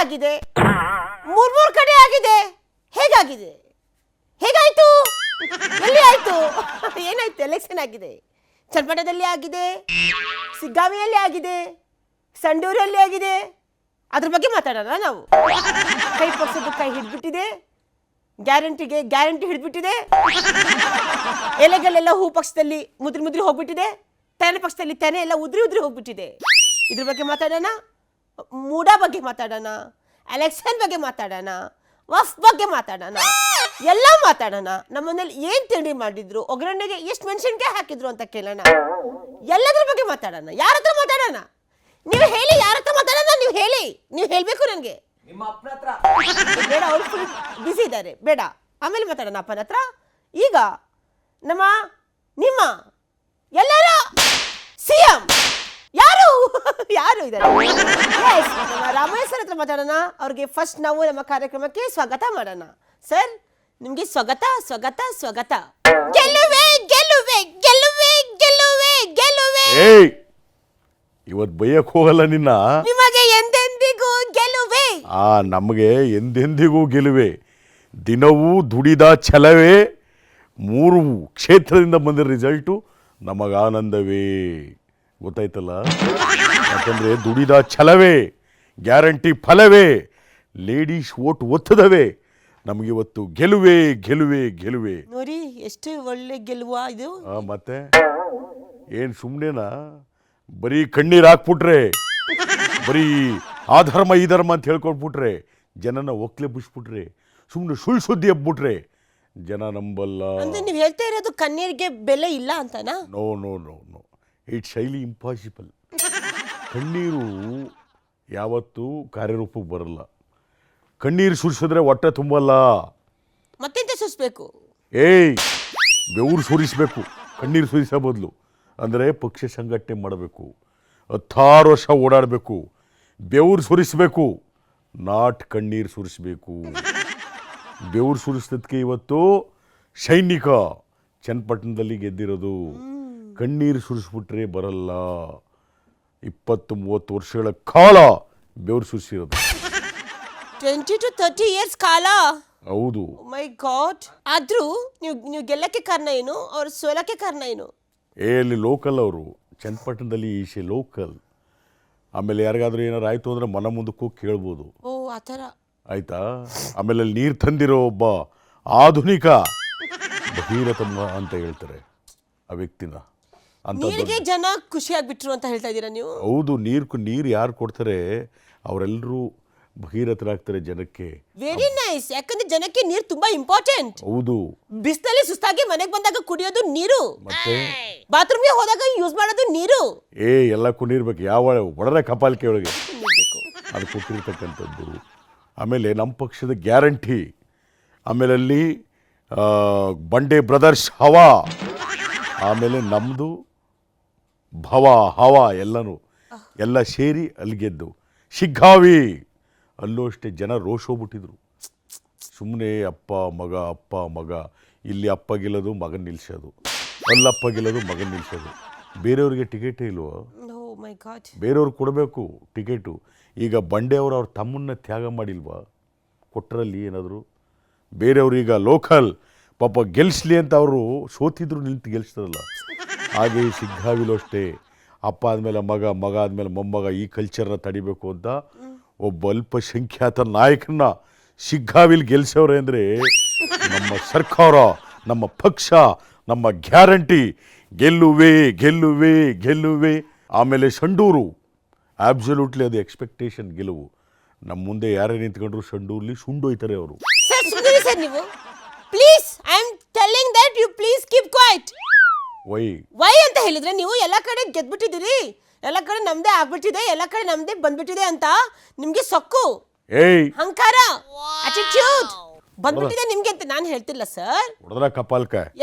ಆಗಿದೆ, 3 ಕಡೆ ಆಗಿದೆ. ಹೇಗಾಗಿದೆ? ಹೇಗಾಯ್ತು? ಎಲ್ಲಿ ಆಯ್ತು? ಏನಾಯ್ತು? ಎಲೆಕ್ಷನ್ ಆಗಿದೆ, ಚನ್ನಪಟ್ಟಣದಲ್ಲಿ ಆಗಿದೆ, ಸಿಗ್ಗಾವಿಯಲ್ಲಿ ಆಗಿದೆ, ಸಂಡೂರಲ್ಲಿ ಆಗಿದೆ. ಅದ್ರ ಬಗ್ಗೆ ಮಾತಾಡೋಣ ನಾವು. ಕೈ ಪಕ್ಷದ ಕೈ ಹಿಡ್ಬಿಟ್ಟಿದೆ, ಗ್ಯಾರಂಟಿ ಹಿಡಿದ್ಬಿಟ್ಟಿದೆ. ಎಲೆಗಳೆಲ್ಲ ಹೂ ಪಕ್ಷದಲ್ಲಿ ಮುದ್ರಿ ಹೋಗ್ಬಿಟ್ಟಿದೆ, ತೆನೆ ಪಕ್ಷದಲ್ಲಿ ತೆನೆ ಎಲ್ಲ ಉದ್ರಿ ಹೋಗ್ಬಿಟ್ಟಿದೆ. ಇದ್ರ ಬಗ್ಗೆ ಮಾತಾಡೋಣ, ಮೂಡ ಬಗ್ಗೆ ಮಾತಾಡೋಣ, ಎಲೆಕ್ಷನ್ ಬಗ್ಗೆ ಮಾತಾಡೋಣ, ವಫ್ ಬಗ್ಗೆ ಮಾತಾಡೋಣ, ಎಲ್ಲ ಮಾತಾಡೋಣ. ನಮ್ಮನೇಲಿ ಏನ್ ತಿಂಡಿ ಮಾಡಿದ್ರು, ಒಗ್ಗರಣೆಗೆ ಎಷ್ಟು ಮೆಣಸಿನ್ಕಾಯಿ ಹಾಕಿದ್ರು ಅಂತ ಕೇಳೋಣ. ಎಲ್ಲದ್ರ ಬಗ್ಗೆ ಮಾತಾಡೋಣ. ಯಾರ ಹತ್ರ ಮಾತಾಡೋಣ? ನೀವು ಹೇಳಿ, ಯಾರ ಹತ್ರ ಮಾತಾಡೋಣ? ನೀವು ಹೇಳಿ, ನೀವು ಹೇಳ್ಬೇಕು ನನಗೆ. ಬೇಡ, ಅವ್ರು ಫುಲ್ ಬಿಸಿ ಇದ್ದಾರೆ, ಬೇಡ, ಆಮೇಲೆ ಮಾತಾಡೋಣ ಅಪ್ಪನ ಹತ್ರ. ಈಗ ನಿಮ್ಮ ಎಲ್ಲರ ಸಿಎಂ ಯಾರು ಇದ್ದಾರೆ? ರಾಮಯ್ಯ ಸರ್ ಹತ್ರ ಮಾತಾಡೋಣ. ಅವ್ರಿಗೆ ಫಸ್ಟ್ ನಾವು ನಮ್ಮ ಕಾರ್ಯಕ್ರಮಕ್ಕೆ ಸ್ವಾಗತ ಮಾಡೋಣ. ಸರ್, ನಿಮ್ಗೆ ಸ್ವಾಗತ. ಗೆಲ್ಲುವೆ ಗೆಲ್ಲುವೆ ಗೆಲ್ಲುವೆ ಗೆಲ್ಲುವೆ ಗೆಲ್ಲುವೆ. ಇವತ್ತು ಬೈಯಕ್ ಹೋಗಲ್ಲ ನಿನ್ನ. ನಿಮಗೆ ಎಂದೆಂದಿಗೂ ಗೆಲುವೆ. ನಮಗೆ ಎಂದೆಂದಿಗೂ ಗೆಲುವೆ. ದಿನವೂ ದುಡಿದ ಛಲವೇ. 3 ಕ್ಷೇತ್ರದಿಂದ ಬಂದಿರೋ ರಿಸಲ್ಟು ನಮಗಾನಂದವೇ. ಗೊತ್ತಾಯ್ತಲ್ಲ? ಯಾಕಂದರೆ ದುಡಿದ ಛಲವೇ, ಗ್ಯಾರಂಟಿ ಫಲವೇ, ಲೇಡೀಸ್ ಓಟ್ ಒತ್ತದವೇ. ನಮಗಿವತ್ತು ಗೆಲುವೆ. ನೋಡಿ ಎಷ್ಟು ಒಳ್ಳೆ ಗೆಲುವ ಇದು. ಮತ್ತೆ ಏನು ಸುಮ್ಮನೆನಾ? ಬರೀ ಕಣ್ಣೀರು ಹಾಕ್ಬಿಟ್ರೆ, ಬರೀ ಆ ಧರ್ಮ ಈ ಧರ್ಮ ಅಂತ ಹೇಳ್ಕೊಟ್ಬಿಟ್ರೆ, ಜನನ ಒಕ್ಲೆಬ್ಬಿಸ್ಬಿಟ್ರೆ, ಸುಮ್ಮನೆ ಸುಳ್ಳು ಸುದ್ದಿ ಹಬ್ಬಿಟ್ರೆ ಜನ ನಂಬಲ್ಲ. ಅಂದ್ರೆ ನೀವು ಹೇಳ್ತಾ ಇರೋದು ಕಣ್ಣೀರಿಗೆ ಬೆಲೆ ಇಲ್ಲ ಅಂತನಾ? No, it's highly impossible. ಕಣ್ಣೀರು ಯಾವತ್ತೂ ಕಾರ್ಯರೂಪಕ್ಕೆ ಬರಲ್ಲ. ಕಣ್ಣೀರು ಸುರಿಸಿದ್ರೆ ಹೊಟ್ಟೆ ತುಂಬಲ್ಲ. ಮತ್ತೆಂತ ಸುರಿಸ್ಬೇಕು? ಬೆವರು ಸುರಿಸ್ಬೇಕು, ಕಣ್ಣೀರು ಸುರಿಸೋ ಬದಲು. ಅಂದರೆ ಪಕ್ಷ ಸಂಘಟನೆ ಮಾಡಬೇಕು, 16 ವರ್ಷ ಓಡಾಡಬೇಕು, ಬೆವರು ಸುರಿಸಬೇಕು, ನಾಟ್ ಕಣ್ಣೀರು ಸುರಿಸಬೇಕು. ಬೆವರು ಸುರಿಸೋದಕ್ಕೆ ಇವತ್ತು ಸೈನಿಕ ಚನ್ನಪಟ್ಟಣದಲ್ಲಿ ಗೆದ್ದಿರೋದು. ಕಣ್ಣೀರು ಸುರಿಸ್ಬಿಟ್ರೆ ಬರಲ್ಲ. 20-30 ವರ್ಷಗಳ ಕಾಲ ಬೆವರು ಸುರಿಸಿರೋದು. 20 to 30 years ಕಾಲ. ಹೌದು. ಮೈ ಗಾಡ್. ಆದ್ರೂ ನೀವು ಗೆಲ್ಲಕ್ಕೆ ಕಾರಣ ಏನು, ಅವ್ರು ಸೋಲಕ್ಕೆ ಕಾರಣ ಏನು? ಅಲ್ಲಿ ಲೋಕಲ್ ಅವರು, ಚನ್ನಪಟ್ಟಣದಲ್ಲಿ ಈಶೆ ಲೋಕಲ್. ಆಮೇಲೆ ಯಾರಿಗಾದ್ರೂ ಏನಾರು ಆಯಿತು ಅಂದರೆ ಮನ ಮುಂದಕ್ಕೆ ಹೋಗಿ ಕೇಳ್ಬೋದು. ಓ, ಆ ಥರ ಆಯಿತಾ? ಆಮೇಲೆ ಅಲ್ಲಿ ನೀರು ತಂದಿರೋ ಒಬ್ಬ ಆಧುನಿಕ ಭಗೀರಥಮ್ಮ ಅಂತ ಹೇಳ್ತಾರೆ ಆ ವ್ಯಕ್ತಿನ. ನೀರಿಗೆ ಜನ ಖುಷಿಯಾಗ್ಬಿಟ್ರು ಅಂತ ಹೇಳ್ತಾ ಇದ್ದೀರಾ ನೀವು? ಹೌದು. ನೀರು ಯಾರು ಕೊಡ್ತಾರೆ ಅವರೆಲ್ಲರೂ ಭಗೀರಥರಾಗ್ತಾರೆ ಜನಕ್ಕೆ. Very nice. ಯಾಕಂದ್ರೆ ಜನಕ್ಕೆ ನೀರು ತುಂಬಾ ಇಂಪಾರ್ಟೆಂಟ್. ಹೌದು. ಬಿಸಿಲಲ್ಲಿ ಸುಸ್ತಾಗಿ ಮನೆಗೆ ಬಂದಾಗ ಕುಡಿಯೋದು ನೀರು, ಮತ್ತೆ ಬಾತ್ರೂಮ್ಗೆ ಹೋದಾಗ ಯೂಸ್ ಮಾಡೋದು ನೀರು. ಎಲ್ಲ ಕುಡಿರ್ಬೇಕು. ಯಾವ ಒಡರೆ ಕಪಾಲಿಕೆ ಒಳಗೆ ಅದು ಕೊಟ್ಟಿರ್ತಕ್ಕಂಥದ್ದು. ಆಮೇಲೆ ನಮ್ಮ ಪಕ್ಷದ ಗ್ಯಾರಂಟಿ, ಆಮೇಲೆ ಅಲ್ಲಿ ಬಂಡೆ ಬ್ರದರ್ಸ್ ಹವಾ, ಆಮೇಲೆ ನಮ್ಮದು ಹವಾ ಎಲ್ಲ ಸೇರಿ ಅಲ್ಲಿ ಗೆದ್ದು. ಶಿಗ್ಗಾವಿ ಅಲ್ಲೂ ಅಷ್ಟೇ ಜನ ರೋಷೋಗ್ಬಿಟ್ಟಿದ್ರು. ಸುಮ್ಮನೆ ಅಪ್ಪ ಮಗ, ಇಲ್ಲಿ ಅಪ್ಪ ಗೆಲ್ಲೋದು ಮಗನ ನಿಲ್ಸೋದು, ಅಲ್ಲಪ್ಪ ಗೆಲ್ಲೋದು ಮಗನ ನಿಲ್ಸೋದು. ಬೇರೆಯವ್ರಿಗೆ ಟಿಕೆಟೇ ಇಲ್ವೋ? ಬೇರೆಯವ್ರಿಗೆ ಕೊಡಬೇಕು ಟಿಕೆಟು. ಈಗ ಬಂಡೆಯವರು ಅವ್ರ ತಮ್ಮನ್ನ ತ್ಯಾಗ ಮಾಡಿಲ್ವಾ? ಕೊಟ್ಟರಲ್ಲಿ ಏನಾದರೂ ಬೇರೆಯವ್ರೀಗ ಲೋಕಲ್ ಪಾಪ ಗೆಲ್ಲಿಸ್ಲಿ ಅಂತ ಅವರು ಸೋತಿದ್ರು ನಿಂತು ಗೆಲ್ಲಿಸ್ತಾರಲ್ಲ. ಹಾಗೆ ಈ ಶಿಗ್ಗಾವಿಲೂ ಅಷ್ಟೇ. ಅಪ್ಪ ಆದಮೇಲೆ ಮಗ ಆದಮೇಲೆ ಮೊಮ್ಮಗ, ಈ ಕಲ್ಚರ್ನ ತಡಿಬೇಕು ಅಂತ ಒಬ್ಬ ಅಲ್ಪಸಂಖ್ಯಾತ ನಾಯಕನ ಶಿಗ್ಗಾವಿಲಿ ಗೆಲ್ಸವ್ರೆ ಅಂದರೆ ನಮ್ಮ ಸರ್ಕಾರ, ನಮ್ಮ ಪಕ್ಷ, ನಮ್ಮ ಗ್ಯಾರಂಟಿ ಗೆಲ್ಲುವೆ. ಆಮೇಲೆ ಸಂಡೂರು ಆಬ್ಸಲ್ಯೂಟ್ಲಿ ಅದು ಎಕ್ಸ್ಪೆಕ್ಟೇಷನ್ ಗೆಲುವು. ನಮ್ಮ ಮುಂದೆ ಯಾರೇ ನಿಂತ್ಕೊಂಡ್ರು ಸಂಡೂರ್ಲಿ ಸುಂಡೋಯ್ತಾರೆ ಅವರು. ಸರ್ ನೀವು please, I am telling that you please keep quiet. Why ಅಂತ ಹೇಳಿದ್ರೆ ನೀವು ಎಲ್ಲ ಕಡೆ ಗೆದ್ಬಿಟ್ಟಿದ್ದೀರಿ, ಎಲ್ಲ ಕಡೆ ನಮ್ದೇ ಆಗ್ಬಿಟ್ಟಿದೆ, ಎಲ್ಲ ಕಡೆ ನಮ್ದೇ ಬಂದ್ಬಿಟ್ಟಿದೆ ಅಂತ ನಿಮ್ಗೆ ಸೊಕ್ಕು, ಅಹಂಕಾರ, ಅಟಿಟ್ಯೂಡ್ ಬಂದ್ಬಿಟ್ಟಿದೆ ನಿಮ್ಗೆ ಅಂತ ನಾನು ಹೇಳ್ತಿಲ್ಲ ಸರ್.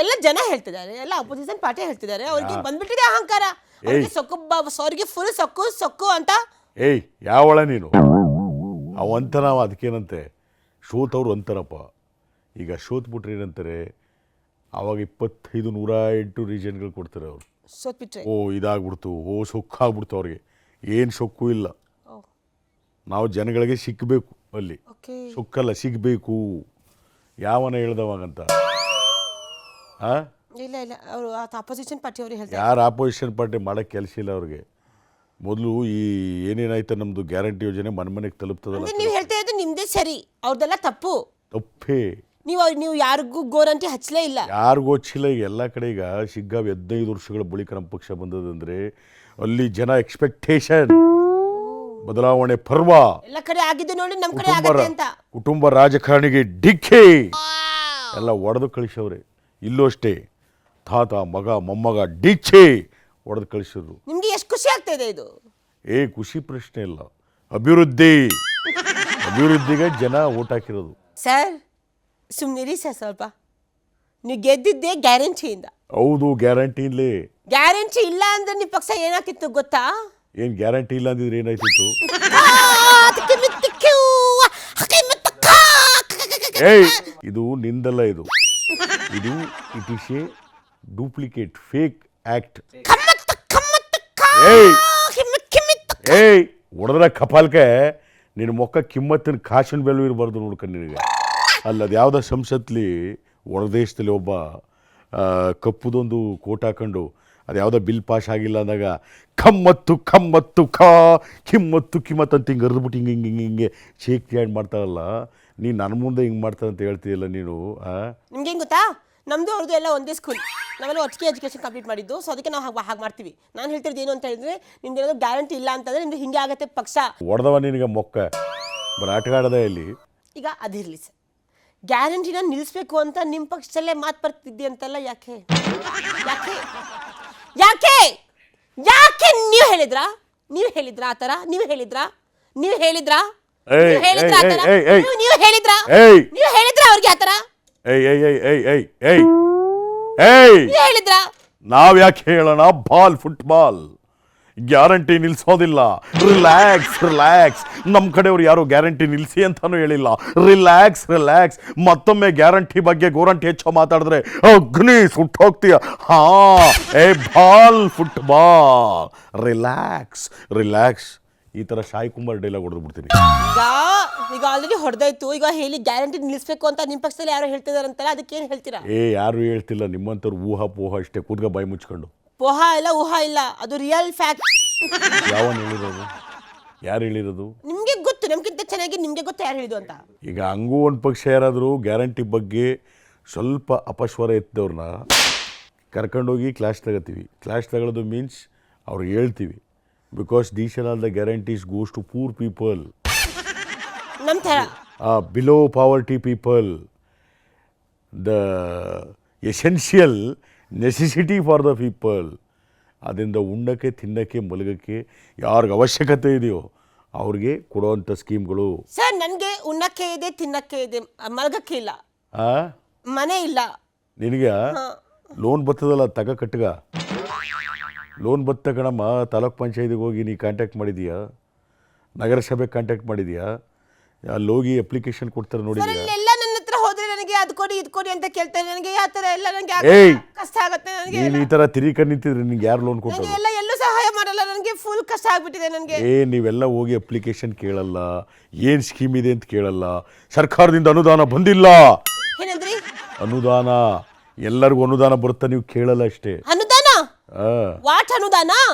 ಎಲ್ಲ ಜನ ಹೇಳ್ತಿದ್ದಾರೆ, ಎಲ್ಲ ಅಪೋಸಿಷನ್ ಪಾರ್ಟಿ ಹೇಳ್ತಿದ್ದಾರೆ, ಅವ್ರಿಗೆ ಬಂದ್ಬಿಟ್ಟಿದೆ ಅಹಂಕಾರ, ಅವ್ರಿಗೆ ಸೊಕ್ಕು, ಅವ್ರಿಗೆ ಫುಲ್ ಸೊಕ್ಕು ಅಂತ. ಯಾವಳ ನೀನು ಅವಂತ? ನಾವು ಅದಕ್ಕೇನಂತೆ ಶೋತವ್ರು ಅಂತಾರಪ್ಪ. ಈಗ ಶೋತ್ ಬಿಟ್ರೆ ಏನಂತಾರೆ, ಆವಾಗ 25-108 ರೀಜನ್ಗಳು ಕೊಡ್ತಾರೆ ಅವರು. ಸೋತ್ಬಿಟ್ರೆ ಇದಾಗ್ಬಿಡ್ತು, ಸೊಕ್ಕಾಗ್ಬಿಡ್ತು. ಅವ್ರಿಗೆ ಏನು ಸೊಕ್ಕು ಇಲ್ಲ. ನಾವು ಜನಗಳಿಗೆ ಸಿಕ್ಕಬೇಕು ಅಲ್ಲಿ. ಓಕೆ. ಸುಕ್ಕಲ್ಲ, ಸಿಗಬೇಕು. ಯಾವನ ಹೇಳ್ದವಾಗಂತ ಇಲ್ಲ ಇಲ್ಲ, ಅವರು ಅಪೋಸಿಷನ್ ಪಾರ್ಟಿ ಅವರು ಹೇಳ್ತಾರೆ. ಯಾರು ಆಪೋಸಿಷನ್ ಪಾರ್ಟಿ ಮಾಡೋಕ್ಕೆ ಕೆಲಸ ಇಲ್ಲ ಅವ್ರಿಗೆ. ಮೊದಲು ಈ ಏನೇನಾಯ್ತು ನಮ್ಮದು ಗ್ಯಾರಂಟಿ ಯೋಜನೆ ಮನೆಗೆ ತಲುಪ್ತದಲ್ಲ, ನೀವು ಹೇಳ್ತಾ ಇರೋದು ನಿಮ್ದೇ ಸರಿ, ಅವ್ರದ್ದೆಲ್ಲ ತಪ್ಪು. ತಪ್ಪೇ. ನೀವು ಯಾರಿಗೂ ಗೋರಂಟಿ ಹಚ್ಚಲೇ ಇಲ್ಲ. ಯಾರಿಗೂ ಹಚ್ಚಿಲ್ಲ. ಈಗ ಎಲ್ಲ ಕಡೆ ಈಗ ಶಿಗ್ಗಾವಿ 15 ವರ್ಷಗಳ ಬಳಿಕ ನಮ್ಮ ಪಕ್ಷ ಬಂದದಂದರೆ ಅಲ್ಲಿ ಜನ ಎಕ್ಸ್ಪೆಕ್ಟೇಷನ್, ಬದಲಾವಣೆ ಪರ್ವ. ಎಲ್ಲ ಕಡೆ ಆಗಿದ್ದು ನೋಡಿ ನಮ್ಮ ಕಡೆ ಆಗತ್ತೆ ಅಂತ. ಕುಟುಂಬ ರಾಜಕಾರಣಿಗೆ ಡಿಕ್ಕಿ ಎಲ್ಲ ಒಡೆದು ಕಳಿಸವ್ರೆ. ಇಲ್ಲೂ ಅಷ್ಟೇ, ತಾತ ಮಗ ಮೊಮ್ಮಗ ಡಿಚ್ಚಿ ಒಡೆದು ಕಳಿಸಿದ್ರು. ನಿಮ್ಗೆ ಎಷ್ಟು ಖುಷಿ ಆಗ್ತಾ ಇದೆ ಇದು? ಖುಷಿ ಪ್ರಶ್ನೆ ಇಲ್ಲ, ಅಭಿವೃದ್ಧಿಗೆ ಜನ ಓಟ್ ಹಾಕಿರೋದು. ಸರ್ ಸುಮ್ಮನಿರಿ ಸರ್ ಸ್ವಲ್ಪ. ನೀವು ಗೆದ್ದಿದ್ದೆ ಗ್ಯಾರಂಟಿಯಿಂದ. ಹೌದು, ಗ್ಯಾರಂಟಿಲೇ. ಗ್ಯಾರಂಟಿ ಇಲ್ಲ ಅಂದ್ರೆ ನಿಮ್ಮ ಪಕ್ಷ ಏನಾಕಿತ್ತು ಗೊತ್ತಾ? ಏನು ಗ್ಯಾರಂಟಿ ಇಲ್ಲ ಅಂದಿದ್ರೆ ಏನಾಯ್ತಿತ್ತು? ಇದು ನಿಂದಲ್ಲ, ಇದು it is A duplicate fake act. ಹೊಡೆದ್ರ ಕಪಾಲ್ಕೆ ನಿನ್ನ ಮೊಕ್ಕ ಕಿಮ್ಮತ್ತಿನ ಕಾಶಿನ ಬೆಲೆ ಇರಬಾರ್ದು ನೋಡ್ಕೊಂಡು ನಿನಗೆ. ಅಲ್ಲದು ಯಾವುದೋ ಸಂಸತ್ಲಿ ಹೊರದೇಶದಲ್ಲಿ ಒಬ್ಬ ಕಪ್ಪುದೊಂದು ಕೋಟ್ ಹಾಕೊಂಡು ಅದು ಯಾವುದೋ ಬಿಲ್ ಪಾಸ್ ಆಗಿಲ್ಲ ಅಂದಾಗ ಕಮ್ಮತ್ತು ಕಿಮ್ಮತ್ತು ಅಂತ ಹಿಂಗೆ ಅರ್ದ್ಬಿಟ್ಟು ಹಿಂಗೆ ಶೇಕ್ ಹ್ಯಾಂಡ್ ಮಾಡ್ತಾರಲ್ಲ, ನೀನು ನನ್ನ ಮುಂದೆ ಹಿಂಗೆ ಮಾಡ್ತಾರೆ ಅಂತ ಹೇಳ್ತೀಯಲ್ಲ ನೀನು. ನಿಮ್ಗೆ ಹೆಂಗೆ ಗೊತ್ತಾ, ನಮ್ಮದು ಅವ್ರದ್ದು ಎಲ್ಲ ಒಂದೇ ಸ್ಕೂಲ್, ನಾವೆಲ್ಲ ಒಟ್ಟಿಗೆ ಎಜುಕೇಷನ್ ಕಂಪ್ಲೀಟ್ ಮಾಡಿದ್ದು. ಸೊ ಅದಕ್ಕೆ ನಾವು ಹಾಗೆ ಮಾಡ್ತೀವಿ. ನಾನು ಹೇಳ್ತಿರೋದು ಏನು ಅಂತ ಹೇಳಿದ್ರೆ, ನಿಮ್ದು ಏನಾದರೂ ಗ್ಯಾರಂಟಿ ಇಲ್ಲ ಅಂತಂದರೆ ನಿಮ್ದು ಹಿಂಗೆ ಆಗತ್ತೆ ಪಕ್ಷ. ಹೊಡೆದವ ನಿನಗೆ ಮೊಕ್ಕ ಬರ ಆಟಗಾಡದ ಇಲ್ಲಿ. ಈಗ ಅದಿರಲಿ ಸರ್, ಗ್ಯಾರಂಟಿನ ನಿಲ್ಲಿಸ್ಬೇಕು ಅಂತ ನಿಮ್ಮ ಪಕ್ಷದಲ್ಲೇ ಮಾತು ಬರ್ತಿದ್ದಿ ಅಂತಲ್ಲ, ಯಾಕೆ ಯಾಕೆ ಯಾಕೆ ಯಾಕೆ ನೀವು ಹೇಳಿದ್ರಾ ಆ ಥರ? ನೀವು ಹೇಳಿದ್ರಾ ಅವ್ರಿಗೆ ಆ ಥರ? ಹೇಳಿದ್ರಾ? ನಾವ್ ಯಾಕೆ ಹೇಳೋಣ? ಫುಟ್ಬಾಲ್ ಗ್ಯಾರಂಟಿ ನಿಲ್ಸೋದಿಲ್ಲ. ರಿಲ್ಯಾಕ್ಸ್. ನಮ್ಮ ಕಡೆಯವ್ರು ಯಾರು ಗ್ಯಾರಂಟಿ ನಿಲ್ಸಿ ಅಂತಾನು ಹೇಳಿಲ್ಲ. ರಿಲ್ಯಾಕ್ಸ್. ಮತ್ತೊಮ್ಮೆ ಗ್ಯಾರಂಟಿ ಬಗ್ಗೆ ಗೋರಂಟಿ ಹೆಚ್ಚು ಮಾತಾಡಿದ್ರೆ ಅಗ್ನಿ ಸುಟ್ಟೋಗ್ತೀಯ. Football relax. ಈ ಥರ ಶಾಯಿ ಕುಮಾರ್ ಡೈಲಾಗ್ ಹೊಡೆದು ಬಿಡ್ತೀನಿ. ಈಗ ಆಲ್ರೆಡಿ ಹೊಡೆದಾಯ್ತು. ಈಗ ಹೇಳಿ ಗ್ಯಾರಂಟಿ ನಿಲ್ಲಿಸ್ಬೇಕು ಅಂತ ನಿಮ್ಮ ಪಕ್ಷದಲ್ಲಿ ಯಾರು ಹೇಳ್ತಿದಾರಂತಲ್ಲ, ಅದಕ್ಕೇನು ಹೇಳ್ತೀರಾ? ಯಾರು ಹೇಳ್ತಿಲ್ಲ, ನಿಮ್ಮಂಥವ್ರು ಊಹಾ ಪೋಹ ಅಷ್ಟೇ, ಕೂದ್ಗ ಬಾಯಿ ಮುಚ್ಕೊಂಡು. ಪೋಹ ಇಲ್ಲ, ಊಹಾ ಇಲ್ಲ, ಅದು ರಿಯಲ್ ಫ್ಯಾಕ್ಟ್. ಯಾವನ್ ಹೇಳಿರೋದು? ಯಾರು ಹೇಳಿರೋದು? ನಿಮ್ಗೆ ಗೊತ್ತು, ನಮ್ಗಿಂತ ಚೆನ್ನಾಗಿ ನಿಮ್ಗೆ ಗೊತ್ತು ಯಾರು ಹೇಳಿದ್ದು ಅಂತ. ಈಗ ಹಂಗೂ ಒಂದು ಪಕ್ಷ ಯಾರಾದರೂ ಗ್ಯಾರಂಟಿ ಬಗ್ಗೆ ಸ್ವಲ್ಪ ಅಪಸ್ವರ ಎತ್ತಿದವ್ರನ್ನ ಕರ್ಕೊಂಡೋಗಿ ಕ್ಲಾಸ್ ತಗೊಳ್ಳೋದು ಮೀನ್ಸ್ ಅವ್ರಿಗೆ ಹೇಳ್ತೀವಿ, because these are the guarantees goes to poor people, ನಮ್ಮ ಥರ below poverty people. The essential necessity for the people. ಅದರಿಂದ ಉಣ್ಣಕ್ಕೆ, ತಿನ್ನಕ್ಕೆ, ಮಲಗಕ್ಕೆ ಯಾರಿಗೆ ಅವಶ್ಯಕತೆ ಇದೆಯೋ ಅವ್ರಿಗೆ ಕೊಡುವಂಥ ಸ್ಕೀಮ್ಗಳು. ಸರ್ ನನಗೆ ಉಣ್ಣಕ್ಕೆ ಇದೆ, ತಿನ್ನಕ್ಕೆ ಇದೆ, ಮಲಗಕ್ಕೆ ಇಲ್ಲ, ಮನೆ ಇಲ್ಲ. ನಿನಗೆ ಲೋನ್ ಬರ್ತದಲ್ಲ, ಕಟ್ಟಗ ಲೋನ್ ಬತ್ತ ಕಣಮ್ಮ. ತಾಲೂಕ್ ಪಂಚಾಯತಿಗೆ ಹೋಗಿ ನೀ ಕಾಂಟ್ಯಾಕ್ಟ್ ಮಾಡಿದೀಯಾ? ನಗರಸಭೆಗೆ ಕಾಂಟ್ಯಾಕ್ಟ್ ಮಾಡಿದೀಯಾ? ಅಲ್ಲಿ ಹೋಗಿ ಅಪ್ಲಿಕೇಶನ್ ಕೊಡ್ತಾರೆ ನೋಡಿದ್ಯಾ? ಎಲ್ಲ ನನ್ನ ಹತ್ರ ಹೋದ್ರೆ ನನಗೆ ಅದು ಕೊಡಿ ಇದು ಕೊಡಿ ಅಂತ ಕೇಳ್ತಾರೆ. ನನಗೆ ಆ ಥರ ಎಲ್ಲ ನನಗೆ ಕಷ್ಟ ಆಗುತ್ತೆ. ನನಗೆ ನೀನು ಈ ಥರ ತಿರುಗಿ ನಿಂತಿದ್ರೆ ನಿಂಗೆ ಯಾರು ಲೋನ್ ಕೊಡ್ತಾರೆ? ಎಲ್ಲೂ ಸಹಾಯ ಮಾಡಲ್ಲ, ನನಗೆ ಫುಲ್ ಕಷ್ಟ ಆಗ್ಬಿಟ್ಟಿದೆ ನನಗೆ. ನೀವೆಲ್ಲ ಹೋಗಿ ಅಪ್ಲಿಕೇಶನ್ ಕೇಳಲ್ಲ, ಏನು ಸ್ಕೀಮ್ ಇದೆ ಅಂತ ಕೇಳಲ್ಲ. ಸರ್ಕಾರದಿಂದ ಅನುದಾನ ಬಂದಿಲ್ಲ. ಏನಂದ್ರಿ? ಅನುದಾನ ಎಲ್ಲರಿಗೂ ಅನುದಾನ ಬರುತ್ತೆ, ನೀವು ಕೇಳಲ್ಲ ಅಷ್ಟೇ. ಅನುದಾನ? ವಾಟ್ ಅನುದಾನ?